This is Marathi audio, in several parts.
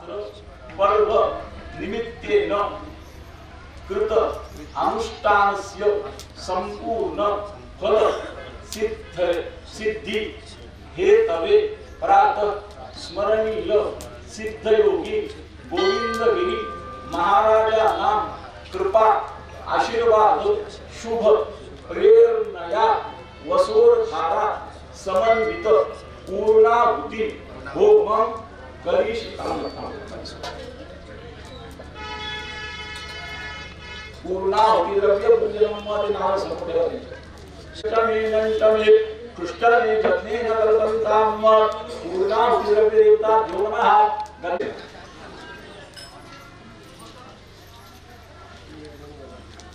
मात्र पर्व निमित्तेन कृत अनुष्ठानस्य संपूर्ण फल सिद्धि हेतवे प्रातः स्मरणीय सिद्धयोगी गोविंदगिरी महाराजानां कृपा आशीर्वाद शुभ प्रेरणया वसोरधारा समन्वित पूर्णाहुति होमं करिष्यामः। पूर्णाहुति द्रव्य पूजनमध्ये नाव समर्पयामि। ष्टमे कृष्णने जने नगरतंताम पूर्णाहुति द्रव्य देवता नमः।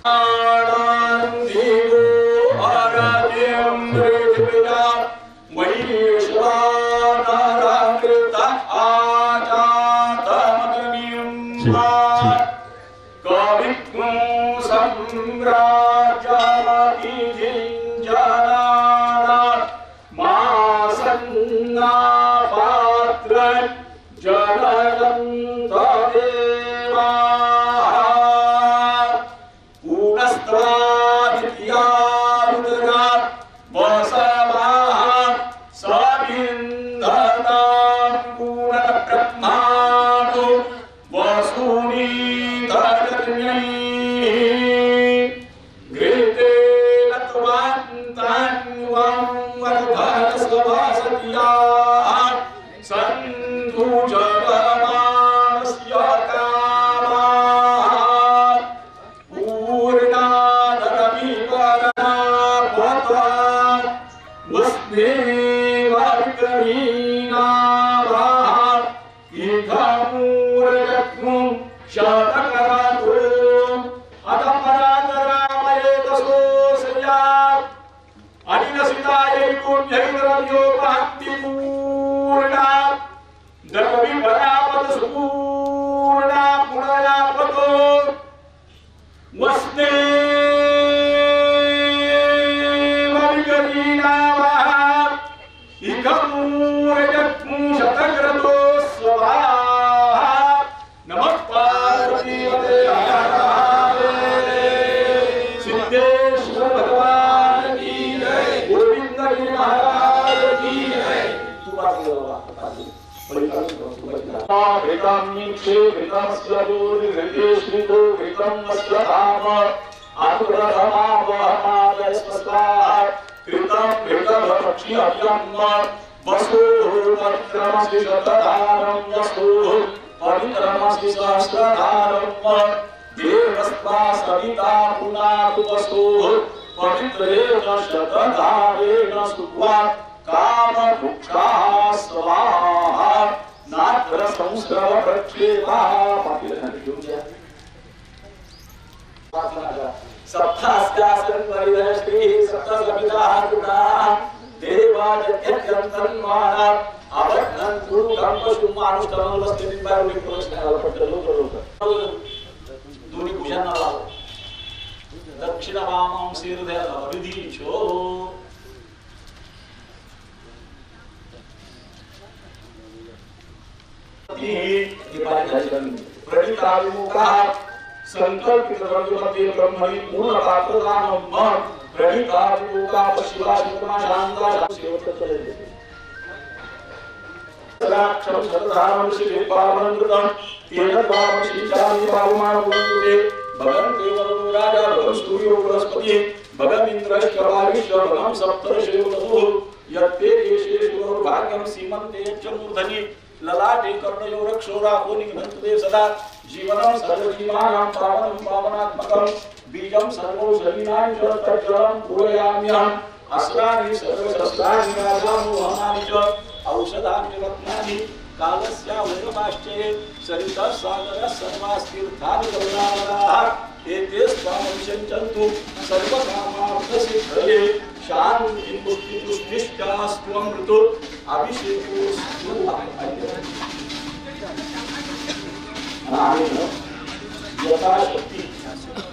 आनंदिवो आराध्यं पृथ्व्या वैश्वानराकृता आजातमग्निं कवित्वं सम्राजाति जिञ्जना मासन्ना पात्र जनयन्त देवा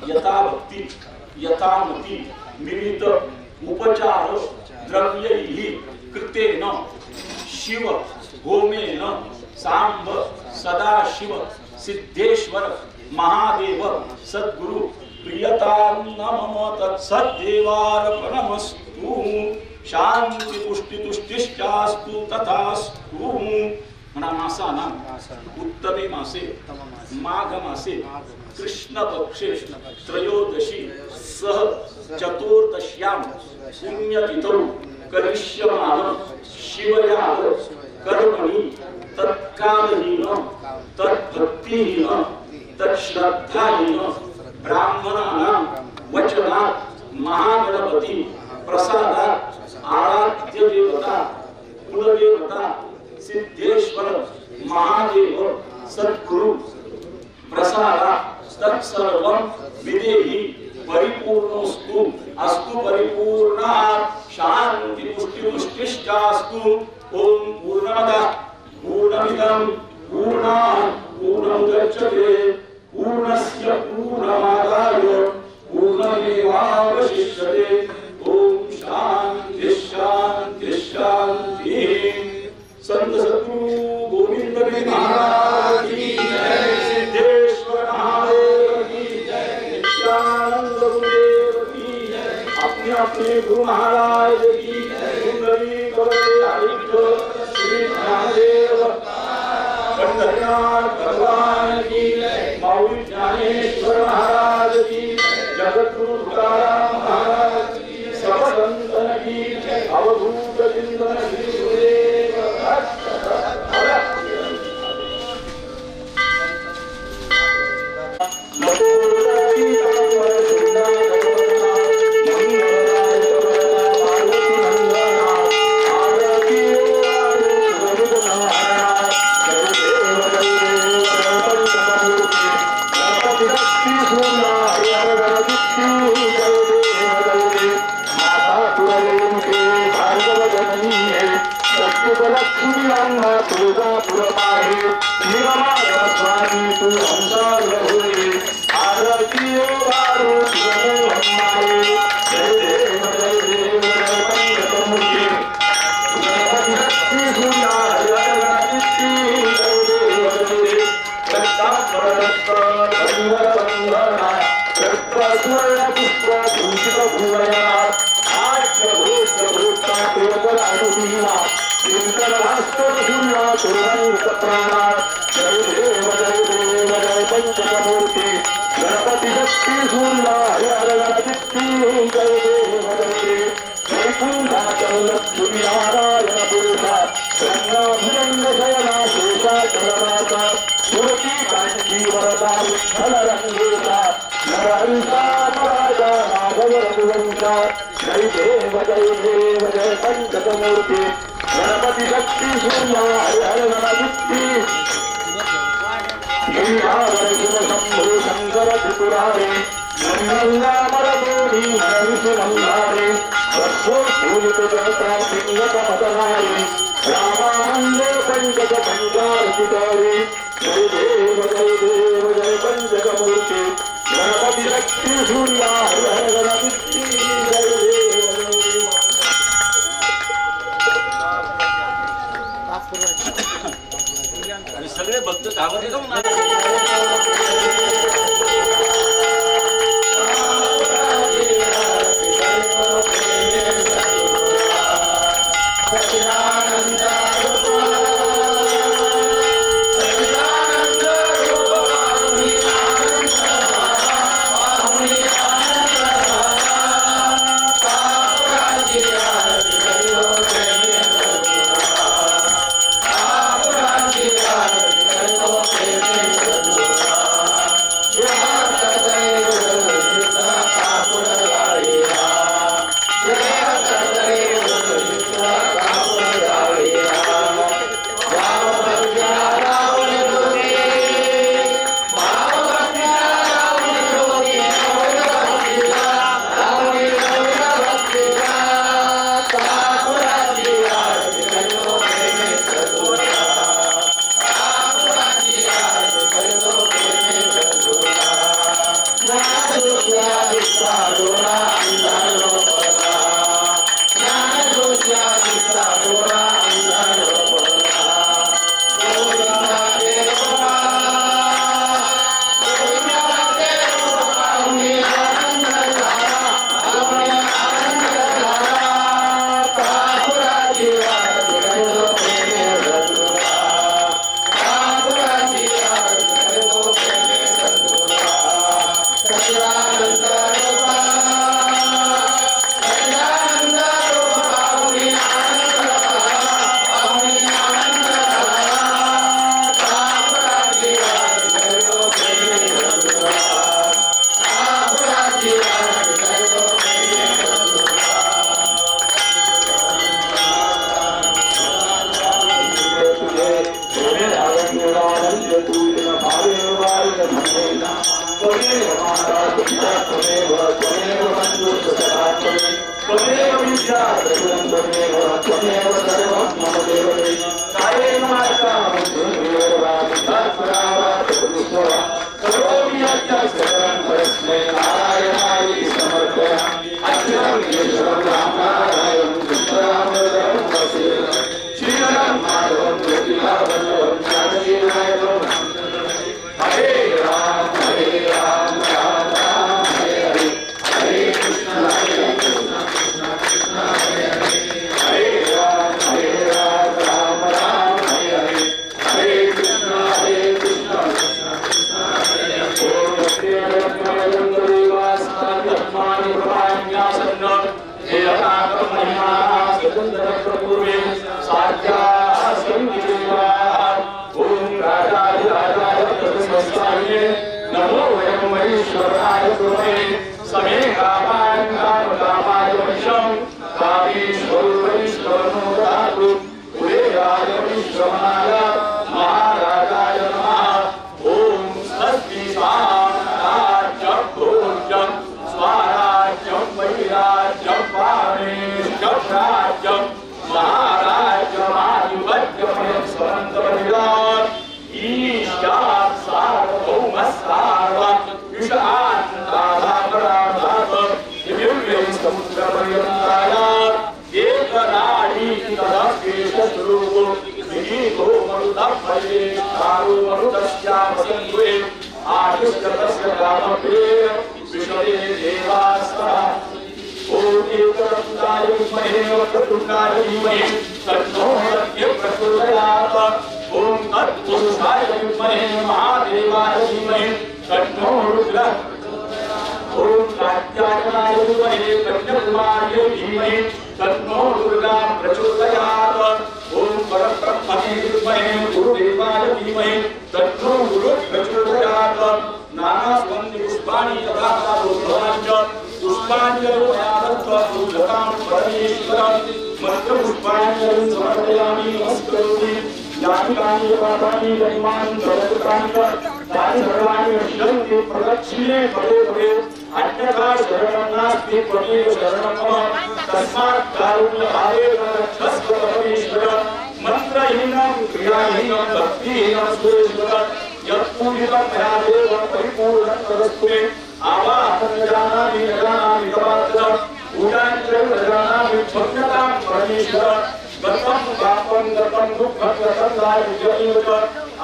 यथा भक्ति यथा मति मिलित उपचार द्रव्यैः कृतेन शिव होमेन सांब सदाशिव सिद्धेश्वर महादेव सद्गुरु प्रियतां नमः तत्सद्देवार्पणमस्तु शांति पुष्टि तुष्टिश्चास्तु तथास्तु। म्हणा मासानां उत्तमे मासे माघ मासे कृष्ण पक्षे त्रयोदशी सह चतुर्दश्यां पुण्यतिथौ करिष्यमाणं शिवयाग कर्मणि तत्कालहीन तद्भक्तिहीन तत्श्रद्धाहीन ब्राह्मणानां वचनात् महागणपति प्रसादात् आराध्य देवता कुलदेवता सिद्धेश्वर महादेव सद्गुरु प्रसादात् तत्सर्वं विदेहि परिपूर्णोस्तु अस्तु परिपूर्णात् शांति पुष्टि तुष्टिश्चास्तु। ओम पूर्णमदः पूर्णमिदं पूर्णात् पूर्णमुदच्यते पूर्णस्य पूर्णमादाय पूर्णमेवावशिष्यते। ओम शांति शांति शांति। संत सद्गुरु गोविंद महाराज की जय, सिद्धेश्वर महादेव की जय, नित्यानंद गुरुदेव की जय, अपने अपने गुरु महाराज की जय। सुंदरी श्री महादेव पंढरीनाथ भगवान की जय, माऊली ज्ञानेश्वर महाराज की जगद्गुरु तुकाराम महाराज की सब संतन की जय, अवधूत चिंतन श्री गुरुदेव सगळे भक्त कामात येतो ना। त्वमेव त्वमेव मन्त्रः सदा त्वमेव विद्या त्वमेव त्वमेव सर्वं मम देवते कायेन वाचा मन्त्रेण वा विद्यात्मना वा तत्त्ववा करोमि यज्ञं सर्वं परस्मै नारायणाय समर्पयामि अखिलं ईश्वरं रामनारायणं कृष्णरामचन्द्रं वन्दे श्रीराम माधवं गोपीनाथवल्लभं जानकीनायकं हरे राम राम राम हरे हरे हरे कृष्ण कृष्ण कृष्ण हरे हरे हरे राम राम राम हरे हरे हरे कृष्ण कृष्ण कृष्ण हरे हरे ओम श्रीरत्नमयं देवास्तात्मानि प्रभान्यासन्न हे अनाकं महिमा स्वतंत्र प्रपूर्वे साध्या संगीवा ओम राजाधिराजाय तस्मै नमो वयं महेश्वराय तुमे समे कामान् कामकामाय वशं कामेश्वरो दातु उदयाय विश्वमाय महाराजाय नमः ओम स्वस्ति साम्राज्यं भोज्यं स्वराज्यं वैराज्यं पामेश्वं राज्यं महाराज्यमाधिपत्यमयं स्वतन्त्रपरिवार ईशात् सार्वभौमस्तावत् विशान्ताधापराधाप दिव्यं समुद्रपर्यन्तायात् एकराडी तदकेशस्वरूपो विगीतो मरुतभये कारो मरुतस्यावसन्त्वे आयुष्यतस्य कामप्रे विषये देवास्ता ओम एकरत्नाय विद्महे वक्रतुण्डाय धीमहि तन्नो हरिः प्रचोदयात् ओम तत्पुरुषाय विद्महे महादेवाय धीमहि तन्नो रुद्रः ओम कात्यायनाय विद्महे कन्याकुमार्यै धीमहि तन्नो दुर्गा प्रचोदयात् ओम परब्रह्मणे विद्महे गुरुदेवाय धीमहि तन्नो गुरुः प्रचोदयात् नानास्वन्ति पुष्पाणि तथा रोधनाञ्च पुष्पाञ्जलिर्यादत्वा पूजतां परमेश्वरं मन्त्रपुष्पाञ्जलिं समर्पयामि नमस्करोमि यानि कानि पापानि जन्मानि सर्वकृतानि तानि सर्वाणि नश्यन्ति प्रदक्षिणे पदे पदे अन्यथा शरणं नास्ति त्वमेव शरणं मम तस्मात् कारुण्यभावेन रक्षस्व परमेश्वर मन्त्रहीनं क्रियाहीनं भक्तिहीनं सुरेश्वर यत्पूजितं मया देव परिपूर्णं तदस्तु मे आवाहनं न जानामि तवात्र पूजाञ्च न जानामि क्षम्यतां परमेश्वर गतं पापं गतं दुःखं गतं दारिद्र्यमेव च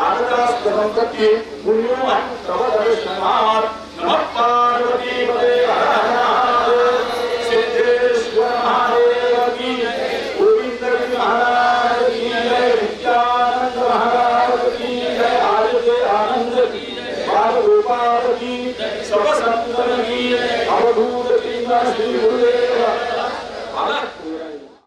आगतास्तवं प्रति पुण्योऽहं तव दर्शनात् नमः पार्वतीपते हर हर महादेव सिद्धेश्वर महादेव की गोविंद महाराज की जय नित्यानंद महाराज की जय आदित्य आनंद की बाल गोपाल की सब संतन की अवधूत श्री गुरुदेव